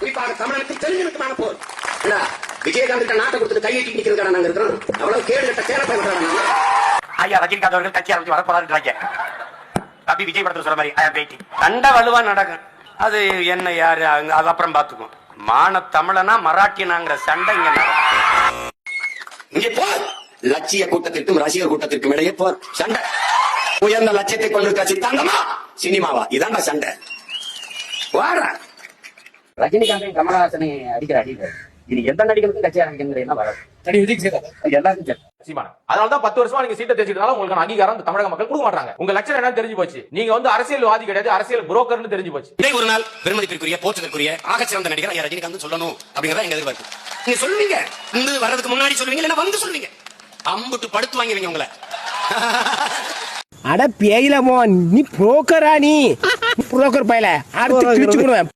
குறிப்பாக தமிழனுக்கு தெலுங்குக்கான போர். விஜயகாந்த் நாட்டை கொடுத்துட்டு கையெட்டி நிக்கிறதுக்கான நாங்க இருக்கிறோம். அவ்வளவு கேடு கட்ட கேரளத்தை விட்டுறாங்க. ஐயா ரஜினிகாந்த் அவர்கள் கட்சி ஆரம்பிச்சு வரப்போறாங்க. தம்பி விஜய் படத்தில் சொல்ற மாதிரி ஐயா பேட்டி சண்டை வலுவா நடக்கும். அது என்ன யாரு அது அப்புறம் பாத்துக்கும். மான தமிழனா மராட்டியனாங்கிற சண்டை இங்க நடக்கும். இங்கே போர் லட்சிய கூட்டத்திற்கும் ரசிகர் கூட்டத்திற்கும் இடையே போர் சண்டை. உயர்ந்த லட்சியத்தை கொண்டிருக்க சித்தாந்தமா சினிமாவா இதாண்டா சண்டை. வாடா ரஜினிகாந்தையும் கமலஹாசனை அடிக்கிற அடிக்கிறார். இது எந்த நடிகருக்கும் கட்சி ஆரம்பிக்கிறது வராது. எல்லாருக்கும் அதனாலதான் 10 வருஷமா நீங்க சீட்டை தெரிஞ்சுக்கிட்டாலும் உங்களுக்கு அங்கீகாரம் தமிழக மக்கள் கொடுக்க மாட்டாங்க. உங்க லட்சம் என்ன தெரிஞ்சு போச்சு. நீங்க வந்து அரசியல்வாதி கிடையாது, அரசியல் புரோக்கர்னு தெரிஞ்சு போச்சு. இதே ஒரு நாள் பெருமதிப்பிற்குரிய போற்றத்திற்குரிய ஆகச்சிறந்த நடிகர் ஐயா ரஜினிகாந்த் சொல்லணும் அப்படிங்கறத எங்க எதிர்பார்ப்பு. நீங்க சொல்லுவீங்க வந்து வர்றதுக்கு முன்னாடி சொல்லுவீங்க, இல்ல வந்து சொல்லுவீங்க. அம்புட்டு படுத்து வாங்குவீங்க உங்களை. அட பேயில மோ நீ புரோக்கரா? நீ புரோக்கர் பையல அடுத்து கிழிச்சு போடுவேன்.